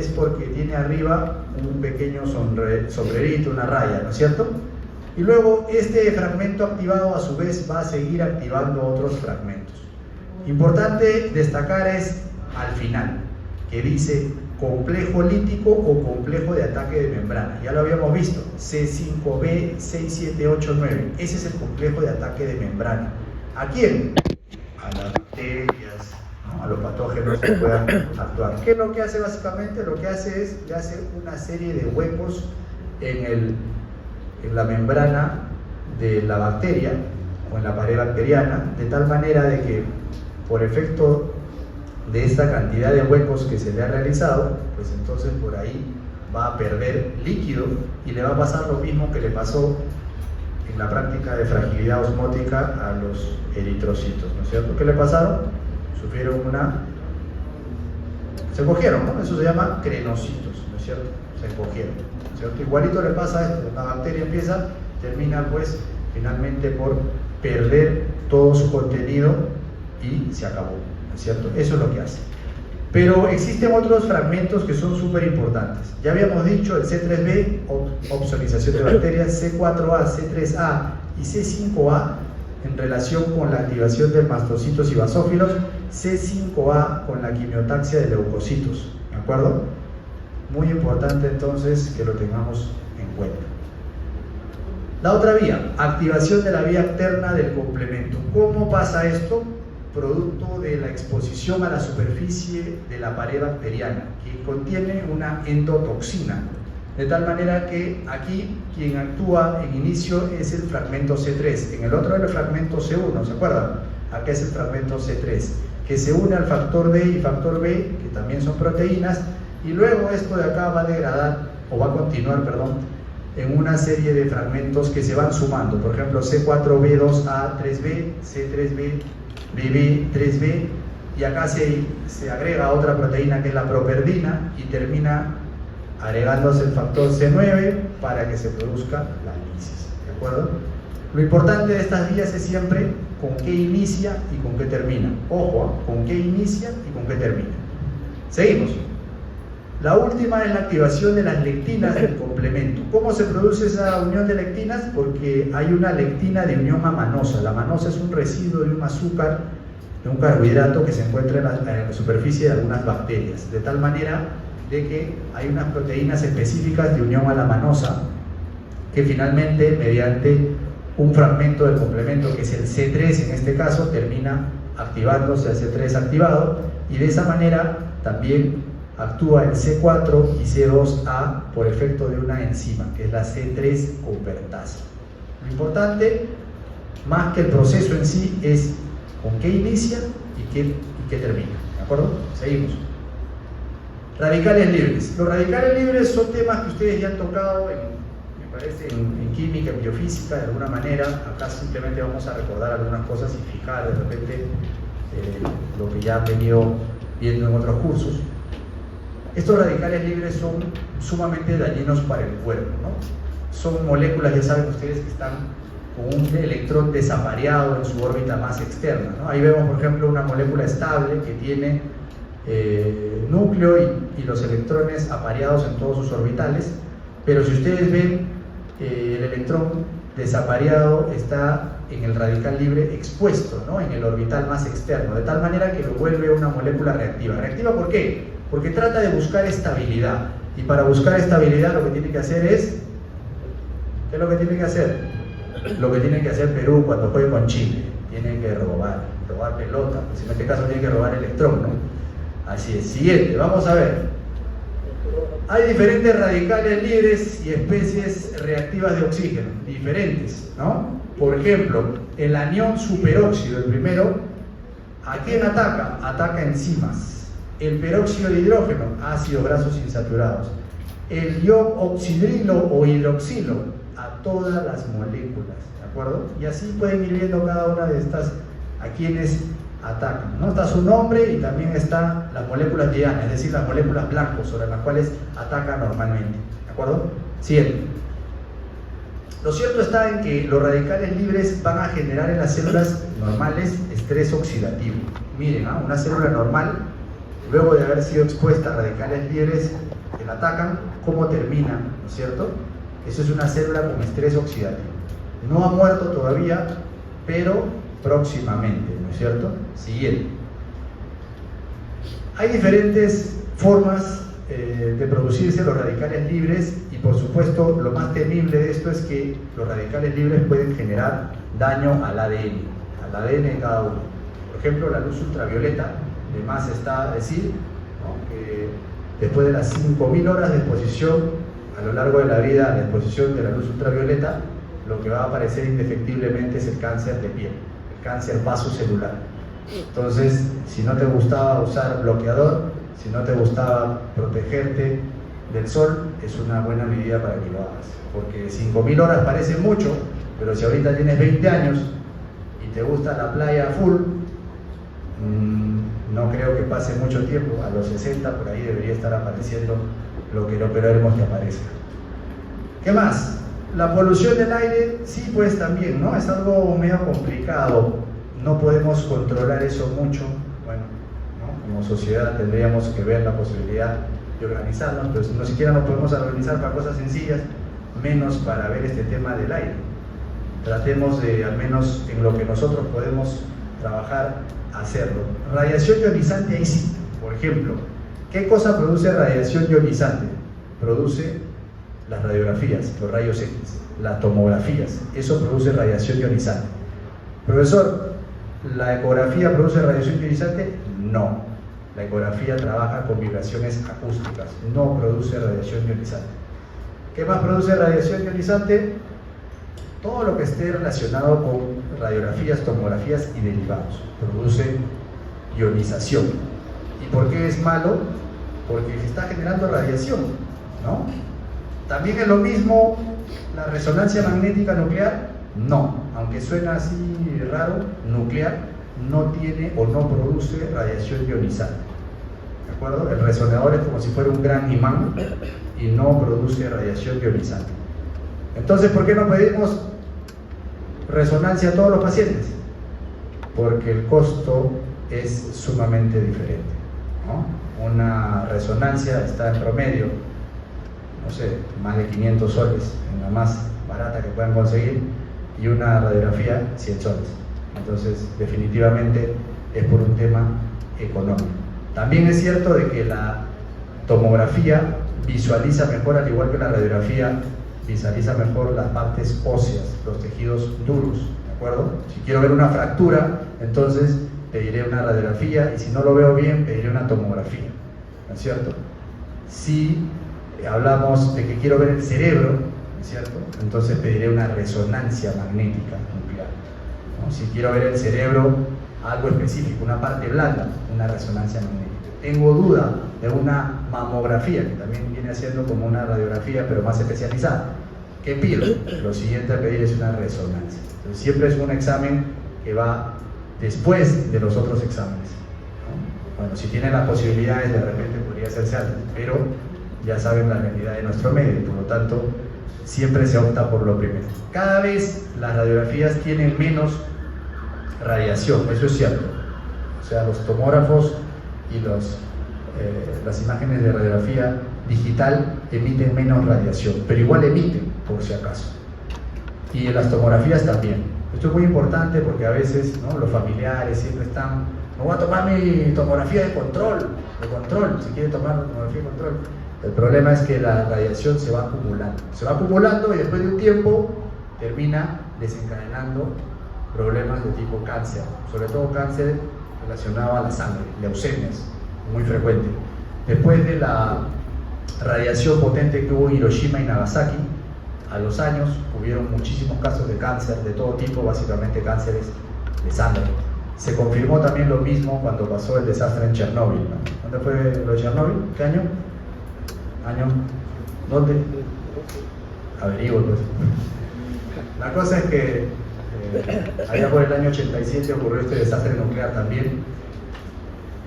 es porque tiene arriba un pequeño sombrerito, una raya, ¿no es cierto? Y luego este fragmento activado a su vez va a seguir activando otros fragmentos. Importante destacar es al final, que dice complejo lítico o complejo de ataque de membrana. Ya lo habíamos visto, C5b6789. Ese es el complejo de ataque de membrana. ¿A quién? A las bacterias, ¿no? A los patógenos que puedan actuar. ¿Qué es lo que hace básicamente? Lo que hace es, le hace una serie de huecos en la membrana de la bacteria o en la pared bacteriana, de tal manera de que por efecto de esta cantidad de huecos que se le ha realizado, pues entonces por ahí va a perder líquido y le va a pasar lo mismo que le pasó en la práctica de fragilidad osmótica a los eritrocitos, ¿no es cierto? ¿Qué le pasaron? Sufrieron se cogieron, ¿no? Eso se llama crenocitos, ¿no es cierto? Se cogieron, ¿no es cierto? Igualito le pasa a esto, la bacteria termina pues finalmente por perder todo su contenido y se acabó, ¿no es cierto? Eso es lo que hace. Pero existen otros fragmentos que son súper importantes. Ya habíamos dicho el C3b, opsonización de bacterias, C4a, C3a y C5a en relación con la activación de mastocitos y basófilos, C5a con la quimiotaxia de leucocitos, ¿de acuerdo? Muy importante entonces que lo tengamos en cuenta. La otra vía, activación de la vía externa del complemento. ¿Cómo pasa esto? Producto de la exposición a la superficie de la pared bacteriana, que contiene una endotoxina, de tal manera que aquí quien actúa en inicio es el fragmento C3, en el otro es el fragmento C1, ¿se acuerdan? Acá es el fragmento C3, que se une al factor D y factor B, que también son proteínas, y luego esto de acá va a degradar, o va a continuar, perdón, en una serie de fragmentos que se van sumando, por ejemplo C4b2a3b, C3b BB3B, y acá se agrega otra proteína que es la properdina y termina agregándose el factor C9 para que se produzca la lisis, ¿de acuerdo? Lo importante de estas vías es siempre con qué inicia y con qué termina. Ojo, con qué inicia y con qué termina. Seguimos. La última es la activación de las lectinas del complemento. ¿Cómo se produce esa unión de lectinas? Porque hay una lectina de unión a manosa. La manosa es un residuo de un azúcar, de un carbohidrato que se encuentra en la superficie de algunas bacterias. De tal manera de que hay unas proteínas específicas de unión a la manosa que finalmente, mediante un fragmento del complemento, que es el C3 en este caso, termina activándose el C3 activado, y de esa manera también actúa el C4 y C2A por efecto de una enzima, que es la C3 convertasa. Lo importante, más que el proceso en sí, es con qué inicia y qué termina. ¿De acuerdo? Seguimos. Radicales libres. Los radicales libres son temas que ustedes ya han tocado, me parece, en química, en biofísica, de alguna manera. Acá simplemente vamos a recordar algunas cosas y fijar de repente lo que ya han venido viendo en otros cursos. Estos radicales libres son sumamente dañinos para el cuerpo, ¿no? Son moléculas, ya saben ustedes, que están con un electrón desapareado en su órbita más externa, ¿no? Ahí vemos, por ejemplo, una molécula estable que tiene núcleo y los electrones apareados en todos sus orbitales, pero si ustedes ven, el electrón desapareado está en el radical libre expuesto, ¿no? En el orbital más externo, de tal manera que lo vuelve una molécula reactiva. ¿Reactiva por qué? Porque trata de buscar estabilidad, y para buscar estabilidad lo que tiene que hacer es, ¿qué es lo que tiene que hacer? Lo que tiene que hacer Perú cuando juegue con Chile, tiene que robar pelota, pues en este caso tiene que robar electrón, ¿no? Así es. Siguiente, vamos a ver. Hay diferentes radicales libres y especies reactivas de oxígeno, diferentes, ¿no? Por ejemplo, el anión superóxido, el primero, ¿a quién ataca? Ataca enzimas. El peróxido de hidrógeno, ácidos grasos insaturados. El ion oxidrilo o hidroxilo, a todas las moléculas, ¿de acuerdo? Y así pueden ir viendo cada una de estas a quienes atacan, ¿no? Está su nombre y también están las moléculas dianas, es decir, las moléculas blancos sobre las cuales atacan normalmente, ¿de acuerdo? Siguiente. Lo cierto está en que los radicales libres van a generar en las células normales estrés oxidativo. Miren, una célula normal luego de haber sido expuesta a radicales libres que la atacan, ¿cómo termina? ¿No es cierto? Eso es una célula con estrés oxidativo. No ha muerto todavía, pero próximamente, ¿no es cierto? Siguiente. Hay diferentes formas de producirse los radicales libres y por supuesto lo más temible de esto es que los radicales libres pueden generar daño al ADN de cada uno. Por ejemplo, la luz ultravioleta, de más está decir, ¿no?, que después de las 5000 horas de exposición a lo largo de la vida, la exposición de la luz ultravioleta, lo que va a aparecer indefectiblemente es el cáncer de piel, el cáncer vasocelular. Entonces, si no te gustaba usar bloqueador, si no te gustaba protegerte del sol, es una buena medida para que lo hagas. Porque 5000 horas parece mucho, pero si ahorita tienes 20 años y te gusta la playa full, no creo que pase mucho tiempo. A los 60 por ahí debería estar apareciendo lo que no queremos que aparezca. ¿Qué más? La polución del aire, sí, pues también, ¿no? Es algo medio complicado. No podemos controlar eso mucho. Bueno, ¿no?, como sociedad tendríamos que ver la posibilidad de organizarnos, pero si no siquiera nos podemos organizar para cosas sencillas, menos para ver este tema del aire. Tratemos de, al menos en lo que nosotros podemos trabajar, hacerlo. Radiación ionizante, ahí sí. Por ejemplo, ¿qué cosa produce radiación ionizante? Produce las radiografías, los rayos X, las tomografías. Eso produce radiación ionizante. Profesor, ¿la ecografía produce radiación ionizante? No. La ecografía trabaja con vibraciones acústicas, no produce radiación ionizante. ¿Qué más produce radiación ionizante? Todo lo que esté relacionado con radiografías, tomografías y derivados produce ionización. ¿Y por qué es malo? Porque se está generando radiación, ¿no? ¿También es lo mismo la resonancia magnética nuclear? No, aunque suena así raro, nuclear no tiene o no produce radiación ionizante. ¿De acuerdo? El resonador es como si fuera un gran imán y no produce radiación ionizante. Entonces, ¿por qué no pedimos resonancia a todos los pacientes? Porque el costo es sumamente diferente, ¿no? Una resonancia está en promedio, no sé, más de 500 soles, en la más barata que puedan conseguir, y una radiografía 100 soles. Entonces, definitivamente es por un tema económico. También es cierto de que la tomografía visualiza mejor, al igual que la radiografía, visualiza mejor las partes óseas, los tejidos duros, ¿de acuerdo? Si quiero ver una fractura, entonces pediré una radiografía, y si no lo veo bien, pediré una tomografía, ¿no es cierto? Si hablamos de que quiero ver el cerebro, ¿no es cierto?, entonces pediré una resonancia magnética nuclear, ¿no? Si quiero ver el cerebro, algo específico, una parte blanda, una resonancia magnética. Tengo duda de una mamografía, que también viene haciendo como una radiografía, pero más especializada. ¿Qué pido? Lo siguiente a pedir es una resonancia. Entonces, siempre es un examen que va después de los otros exámenes, ¿no? Bueno, si tienen las posibilidades, de repente podría hacerse antes, pero ya saben la realidad de nuestro medio, por lo tanto, siempre se opta por lo primero. Cada vez las radiografías tienen menos radiación, eso es cierto. O sea, los tomógrafos y las imágenes de radiografía digital emiten menos radiación, pero igual emiten, por si acaso. Y en las tomografías también. Esto es muy importante porque a veces, ¿no?, los familiares siempre están, no voy a tomar mi tomografía de control, si quieren tomar la tomografía de control. El problema es que la radiación se va acumulando y después de un tiempo termina desencadenando problemas de tipo cáncer, sobre todo cáncer relacionado a la sangre, leucemias, muy frecuente. Después de la radiación potente que hubo en Hiroshima y Nagasaki, a los años hubieron muchísimos casos de cáncer de todo tipo, básicamente cánceres de sangre. Se confirmó también lo mismo cuando pasó el desastre en Chernóbil, ¿no? ¿Dónde fue lo de Chernóbil? ¿Qué año? ¿Dónde? Averiguo, pues. La cosa es que allá por el año 87 ocurrió este desastre nuclear también.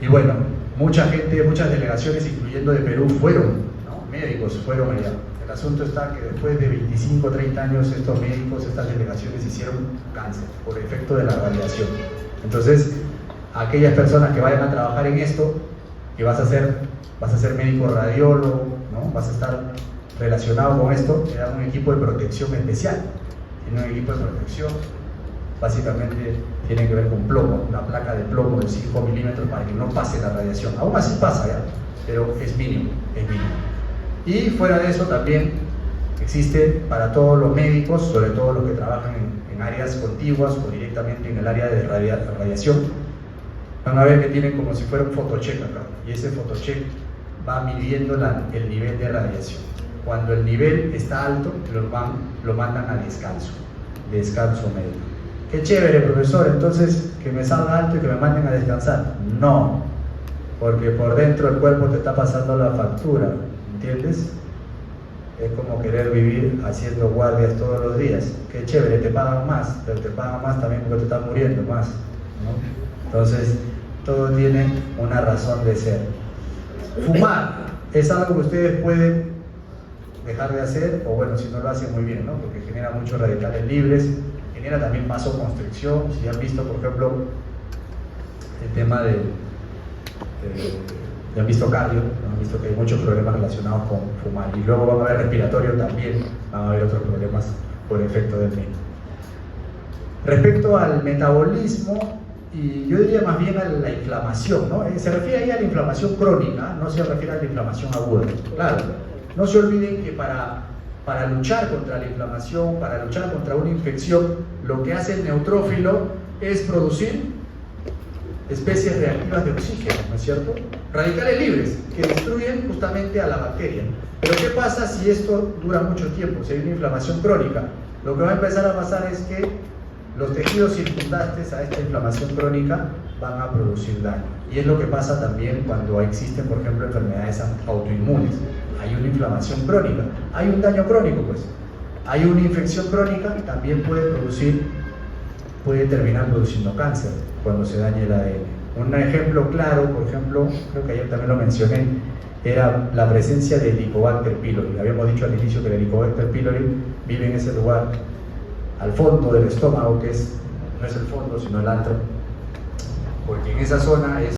Y bueno, mucha gente, muchas delegaciones, incluyendo de Perú, fueron, ¿no? Médicos fueron allá. El asunto está que después de 25 o 30 años, estos médicos, estas delegaciones hicieron cáncer por efecto de la radiación. Entonces, aquellas personas que vayan a trabajar en esto, que vas a ser médico radiólogo, ¿no? Vas a estar relacionado con esto, te dan un equipo de protección especial. Tiene un equipo de protección, básicamente tiene que ver con plomo, una placa de plomo de 5 milímetros para que no pase la radiación. Aún así pasa ya, pero es mínimo, es mínimo. Y fuera de eso también existe para todos los médicos, sobre todo los que trabajan en áreas contiguas o directamente en el área de radiación, van a ver que tienen como si fuera un photocheck acá, y ese photocheck va midiendo el nivel de radiación. Cuando el nivel está alto, lo mandan a descanso médico. Qué chévere, profesor, entonces que me salga alto y que me manden a descansar. No, porque por dentro el cuerpo te está pasando la factura, ¿entiendes? Es como querer vivir haciendo guardias todos los días. Qué chévere, te pagan más, pero te pagan más también porque te estás muriendo más, ¿no? Entonces, todo tiene una razón de ser. Fumar es algo que ustedes pueden dejar de hacer, o bueno, si no lo hacen muy bien, ¿no? Porque genera muchos radicales libres, genera también vasoconstricción. Si han visto, por ejemplo, el tema ya han visto cardio, ¿no? Han visto que hay muchos problemas relacionados con fumar, y luego van a ver respiratorio también, van a haber otros problemas por efecto del mismo. Respecto al metabolismo, y yo diría más bien a la inflamación, ¿no? Se refiere ahí a la inflamación crónica, no se refiere a la inflamación aguda. Claro, no se olviden que para luchar contra la inflamación, para luchar contra una infección, lo que hace el neutrófilo es producir especies reactivas de oxígeno, ¿no es cierto? Radicales libres, que destruyen justamente a la bacteria. Pero ¿qué pasa si esto dura mucho tiempo? Si hay una inflamación crónica, lo que va a empezar a pasar es que los tejidos circundantes a esta inflamación crónica van a producir daño. Y es lo que pasa también cuando existen, por ejemplo, enfermedades autoinmunes. Hay una inflamación crónica, hay un daño crónico, pues. Hay una infección crónica y también puede terminar produciendo cáncer cuando se dañe el ADN. Un ejemplo claro, por ejemplo, creo que ayer también lo mencioné, era la presencia de Helicobacter pylori. Habíamos dicho al inicio que el Helicobacter pylori vive en ese lugar, al fondo del estómago, que no es el fondo, sino el antro, porque en esa zona es